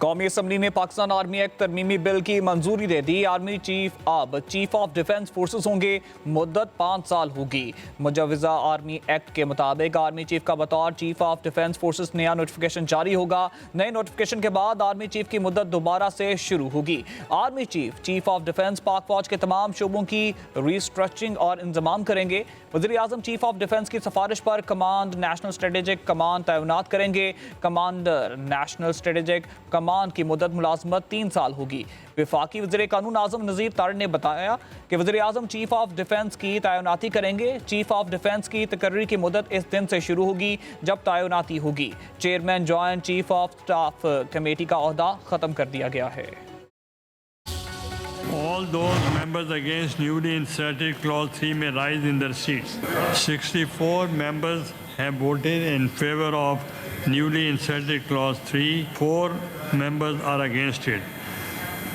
कौमी असम्बली ने Pakistan army act तरमीमी bill की मंजूरी दे दी। आर्मी चीफ अब चीफ ऑफ डिफेंस फोर्सेस होंगे। मुद्दत 5 साल होगी। मुजवजा आर्मी एक्ट के मुताबिक आर्मी चीफ का बतौर चीफ ऑफ डिफेंस फोर्सेस नया नोटिफिकेशन जारी होगा। नए नोटिफिकेशन के बाद आर्मी चीफ की मुद्दत दोबारा से शुरू होगी। आर्मी चीफ ऑफ डिफेंस पाक फौज के तमाम शोबों की रिस्ट्रक्चरिंग और इंतजाम करेंगे। वज़ीर आज़म चीफ ऑफ डिफेंस की सिफारिश पर कमांड नेशनल स्ट्रेटेजिक कमांड तैनात करेंगे। कमांडर नेशनल स्ट्रेटेजिक कमान की मुद्दत मुलाजमत 3 साल होगी। वफाकी वज़ीर कानून आज़म नज़ीर तारिड़ ने बताया कि वज़ीर आज़म चीफ ऑफ डिफेंस की तैनाती करेंगे। चीफ ऑफ डिफेंस की तकर्री की मुद्दत इस दिन से शुरू होगी जब तैनाती होगी। Chairman joint chief of staff committee का ओहदा ख़त्म कर दिया गया है। All those members against newly inserted clause 3 may rise in their seats. 64 members have voted in favor of newly inserted clause 3. 4 members are against it.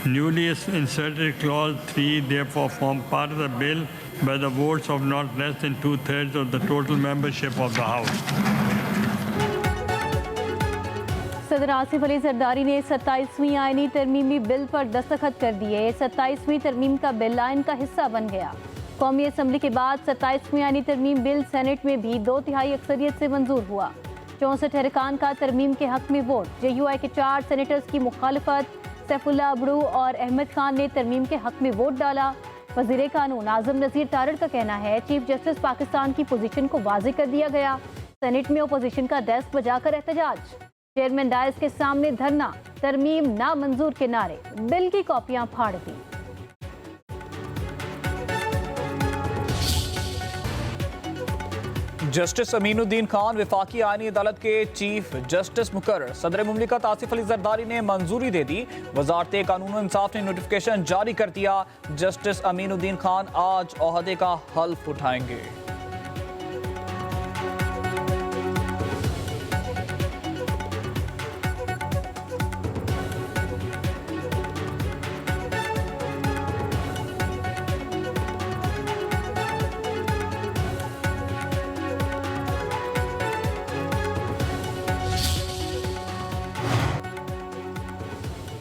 Newly inserted clause 3 therefore form part of the bill by the votes of not less than 2/3 of the total membership of the House. सदर आसिफ अली जरदारी ने 27वीं आईनी तरमीमी bill पर दस्तखत कर दिए। 27वीं तरमीम का bill आइन का हिस्सा बन गया। कौमी असम्बली के बाद 27वीं आईनी तरमीम बिल सेनेट में भी 2/3 अक्सरियत से मंजूर हुआ। 64 अरकान का तरमीम के हक में वोट। JUI के 4 सेनेटर्स की मुखालफत। सैफुल्लाह अबड़ू और अहमद खान ने तरमीम के हक में वोट डाला। वज़ीर कानून आज़म नज़ीर तारिड़ का कहना है चीफ जस्टिस पाकिस्तान की पोजीशन को वाज़ेह कर दिया गया। सेनेट में अपोजिशन का डेस्क बजाकर एहतजाज। चेयरमैन डायस के सामने धरना। तरमीम नामंजूर के नारे। बिल की कॉपियां फाड़ दी। जस्टिस अमीनुद्दीन खान वफाकी आईनी अदालत के चीफ जस्टिस मुकर्रर। सदर मुमलिकत आसिफ अली जरदारी ने मंजूरी दे दी। वजारत कानून और इंसाफ ने नोटिफिकेशन जारी कर दिया। जस्टिस अमीनुद्दीन खान आज ओहदे का हल्फ उठाएंगे।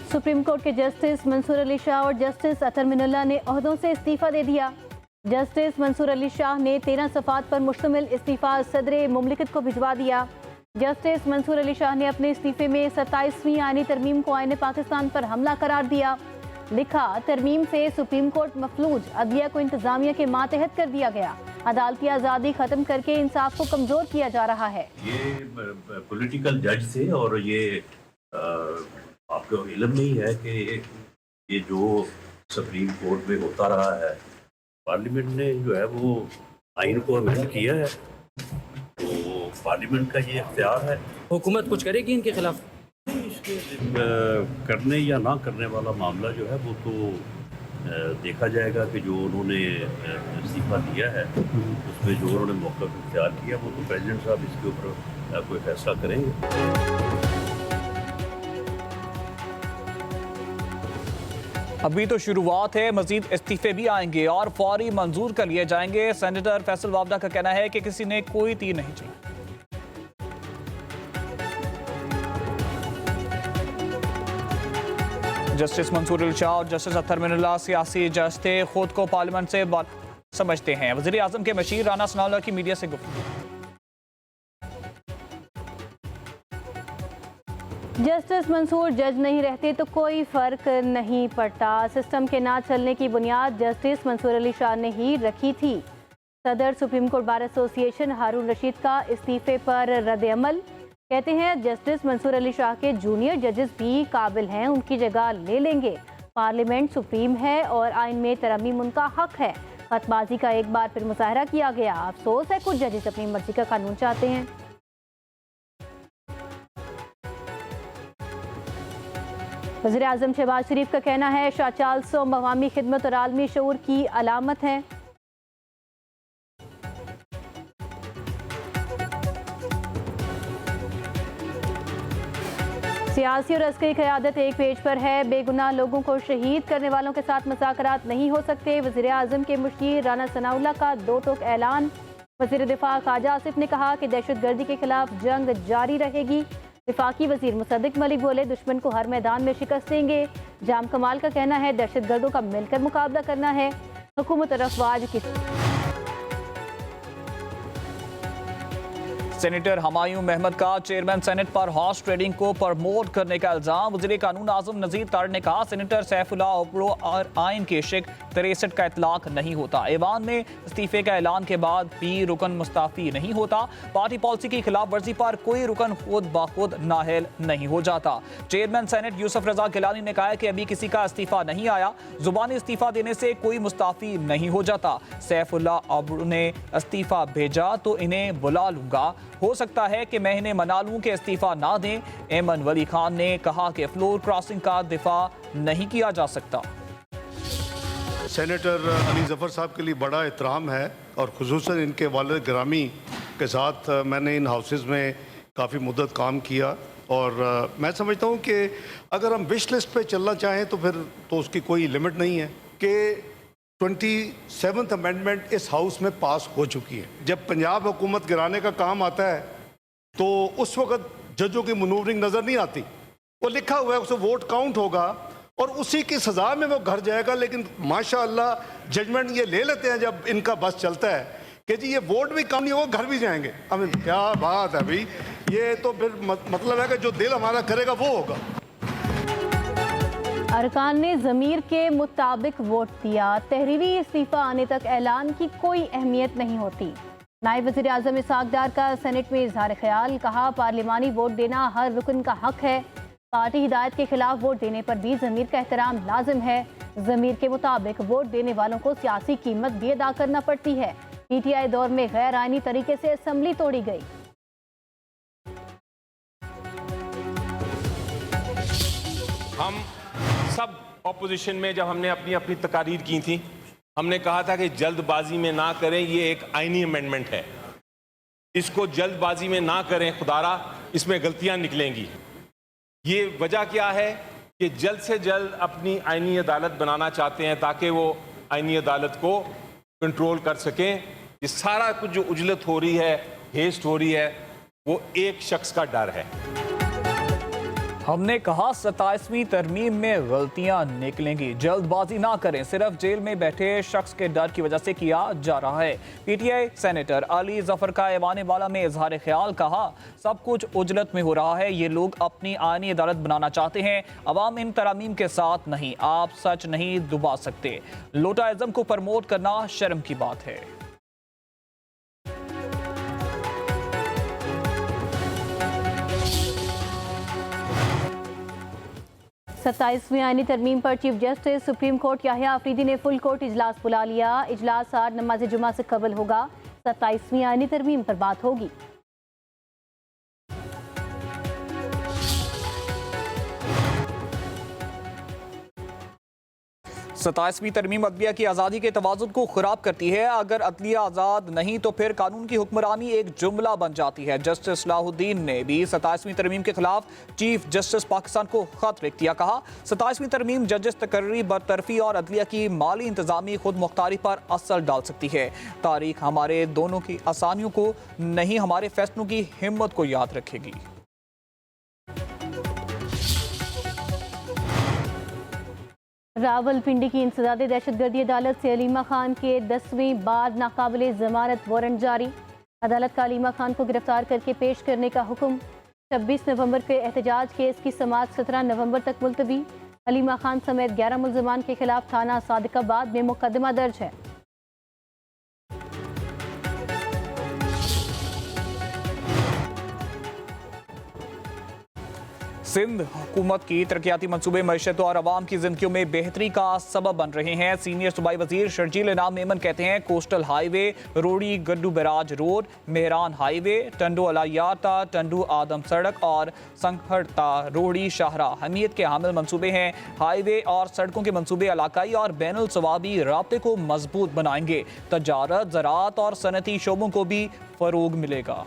सुप्रीम कोर्ट के जस्टिस मंसूर अली शाह और जस्टिस अतर मिनुल्लाह ने ओहदों से इस्तीफा दे दिया। जस्टिस मंसूर अली शाह ने 13 सफ़ात पर मुश्तमिल इस्तीफा सदर मुमलिकत को भिजवा दिया। जस्टिस मंसूर अली शाह ने अपने इस्तीफे में 27वीं आईनी तरमीम को आईन पाकिस्तान पर हमला करार दिया। लिखा, तरमीम से सुप्रीम कोर्ट मफलूज, अदलिया को इंतजामिया के मातहत कर दिया गया। अदालती आज़ादी ख़त्म करके इंसाफ को कमज़ोर किया जा रहा है। ये पॉलिटिकल जज थे और ये आपको इल्म नहीं है कि ये जो सुप्रीम कोर्ट में होता रहा है, पार्लियामेंट ने जो है वो आइन को अमेंड किया है, तो पार्लियामेंट का ये इख्तियार है। हुकूमत कुछ करेगी इनके खिलाफ? इसके करने या ना करने वाला मामला जो है वो तो देखा जाएगा कि जो उन्होंने इस्तीफा दिया है उसमें जो उन्होंने मौक़िफ़ इख्तियार किया वो तो प्रेसिडेंट साहब इसके ऊपर कोई फैसला करेंगे। अभी तो शुरुआत है, मजीद इस्तीफे भी आएंगे और फौरी मंजूर कर लिए जाएंगे। सेनेटर फैसल वावदा का कहना है कि किसी ने कोई तीर नहीं चला। जस्टिस मंसूर अली शाह और जस्टिस अतर मिनुल्लाह सियासी जज थे, खुद को पार्लियामेंट से समझते हैं। वज़ीर आज़म के मशीर राना सनाउल्लाह की मीडिया से गुफ्तगू। जस्टिस मंसूर जज नहीं रहते तो कोई फ़र्क नहीं पड़ता। सिस्टम के ना चलने की बुनियाद जस्टिस मंसूर अली शाह ने ही रखी थी। सदर सुप्रीम कोर्ट बार एसोसिएशन हारून रशीद का इस्तीफे पर रद्द अमल। कहते हैं जस्टिस मंसूर अली शाह के जूनियर जजेस भी काबिल हैं, उनकी जगह ले लेंगे। पार्लियामेंट सुप्रीम है और आइन में तरमीम उनका हक है। खतबाजी का एक बार फिर मुजाहरा किया गया। अफसोस है कुछ जजेस अपनी मर्जी का कानून चाहते हैं। वज़ीर आज़म शहबाज शरीफ का कहना है शाह चालसो अवामी खिदमत और आलमी शऊर की अलामत है। सियासी और अस्करी क़यादत एक पेज पर है। बेगुनाह लोगों को शहीद करने वालों के साथ मुज़ाकरात नहीं हो सकते। वज़ीर आज़म के मुशीर राना सनाउल्लाह का 2 टोक ऐलान। वज़ीर दिफा ख्वाजा आसिफ ने कहा कि दहशत गर्दी के खिलाफ जंग जारी रहेगी। वफाकी वजीर मुसद्दिक मलिक बोले, दुश्मन को हर मैदान में शिकस्त देंगे। जाम कमाल का कहना है, दहशतगर्दों का मिलकर मुकाबला करना है। हुकूमत और अफवाज की सेनेटर हमायूं महमद का चेयरमैन सेनेट पर हॉर्स ट्रेडिंग को प्रमोट करने का इल्जाम। वज़ीर कानून आज़म नज़ीर तारिक ने कहा, सेनेटर सैफुल्लाह ओबरो और आइन के शिक 63 का इतलाक नहीं होता। ऐवान में इस्तीफे का ऐलान के बाद भी रुकन मुस्ताफी नहीं होता। पार्टी पॉलिसी की खिलाफ वर्जी पर कोई रुकन खुद बाखुद नाहल नहीं हो जाता। चेयरमैन सेनेट यूसुफ रजा गिलानी ने कहा है कि अभी किसी का इस्तीफा नहीं आया। जुबानी इस्तीफा देने से कोई मुस्ताफी नहीं हो जाता। सैफुल्लाह ओबरो ने इस्तीफा भेजा तो इन्हें बुला लूंगा। हो सकता है कि मैं इन्हें मना लूं कि इस्तीफा ना दें। एमन वली खान ने कहा कि फ्लोर क्रॉसिंग का दिफा नहीं किया जा सकता। सेनेटर अली ज़फ़र साहब के लिए बड़ा एहतराम है और ख़ुसूसन इनके वालिद ग्रामी के साथ मैंने इन हाउसेस में काफ़ी मुद्दत काम किया और मैं समझता हूँ कि अगर हम विश लिस्ट पे चलना चाहें तो फिर तो उसकी कोई लिमिट नहीं है कि 27th अमेंडमेंट इस हाउस में पास हो चुकी है। जब पंजाब हुकूमत गिराने का काम आता है तो उस वक़्त जजों की मनूवरिंग नज़र नहीं आती। वो लिखा हुआ है, उसे वोट काउंट होगा और उसी की सज़ा में वो घर जाएगा। लेकिन माशाअल्लाह जजमेंट ये ले लेते हैं जब इनका बस चलता है कि जी ये वोट भी कम नहीं होगा, घर भी जाएंगे। आई क्या बात है भाई, ये तो फिर मतलब है कि जो दिल हमारा करेगा वो होगा। अरकान ने ज़मीर के मुताबिक वोट दिया। तहरीरी इस्तीफा आने तक ऐलान की कोई अहमियत नहीं होती। नायब वज़ीर आज़म इसहाक डार का सेनेट में इजहार ख्याल। कहा, पार्लिमानी वोट देना हर रुकन का हक है। पार्टी हिदायत के खिलाफ वोट देने पर भी ज़मीर का एहतराम लाजिम है। ज़मीर के मुताबिक वोट देने वालों को सियासी कीमत भी अदा करना पड़ती है। PTI दौर में गैर आइनी तरीके से असम्बली तोड़ी गई। हम सब ऑपोजिशन में जब हमने अपनी अपनी तकारीर की थी, हमने कहा था कि जल्दबाजी में ना करें, ये एक आईनी अमेंडमेंट है, इसको जल्दबाजी में ना करें, खुदारा इसमें गलतियां निकलेंगी। ये वजह क्या है कि जल्द से जल्द अपनी आईनी अदालत बनाना चाहते हैं ताकि वो आईनी अदालत को कंट्रोल कर सकें। ये सारा कुछ जो उजलत हो रही है, हेस्ट हो रही है, वो एक शख्स का डर है। हमने कहा 27वीं तरमीम में गलतियां निकलेंगी, जल्दबाजी ना करें, सिर्फ जेल में बैठे शख्स के डर की वजह से किया जा रहा है। PTI सेनेटर अली ज़फ़र का ऐवान वाला में इजहार ख्याल। कहा, सब कुछ उजलत में हो रहा है, ये लोग अपनी आईनी अदालत बनाना चाहते हैं, अवाम इन तरामीम के साथ नहीं। आप सच नहीं दुबा सकते। लोटाइज़म को प्रमोट करना शर्म की बात है। 27वीं आईनी तरमीम पर chief justice supreme court Yahya Afridi ने फुल कोर्ट इजलास बुला लिया। इजलास आज नमाज जुमा से कबल होगा। 27वीं आईनी तरमीम पर बात होगी। 27वीं तरमीम अदलिया की आज़ादी के तवाज़ुन को ख़राब करती है। अगर अदलिया आज़ाद नहीं तो फिर कानून की हुक्मरानी एक जुमला बन जाती है। जस्टिस सलाहुद्दीन ने भी 27वीं तरमीम के खिलाफ चीफ जस्टिस पाकिस्तान को खत लिख दिया। कहा, 27वीं तरमीम जजेस तकर्री बरतरफी और अदलिया की माली इंतज़ामी खुद मुख्तारी पर असर डाल सकती है। तारीख हमारे दोनों की आसानियों को नहीं, हमारे फैसलों की हिम्मत को याद रखेगी। रावलपिंडी की इंसदादी दहशतगर्दी अदालत से अलीमा खान के 10वीं बार नाकाबिले जमानत वारंट जारी। अदालत का अलीमा खान को गिरफ्तार करके पेश करने का हुक्म। 26 नवंबर के एहतजाज केस की समाअत 17 नवंबर तक मुलतवी। अलीमा खान समेत 11 मुल्ज़मान के खिलाफ थाना सादिकाबाद में मुकदमा दर्ज है। सिंध हुकूमत की तरक्याती मनसूबे मईशत और आवाम की जिंदगियों में बेहतरी का सबब बन रहे हैं। सीनियर सूबाई वजीर शर्जील इनाम मेमन कहते हैं, coastal highway, Rohri Guddu barrage road, Mehran highway, Tando अलायाता, टंडू आदम सड़क और संखड़ता रोड़ी शाहरा अहमियत के हामिल मनसूबे हैं। हाईवे और सड़कों के मनसूबे इलाकाई और बैनुल सवाबी राब्ते को मजबूत बनाएंगे। तजारत, ज़राअत और सनती शोबों को भी फरोग मिलेगा।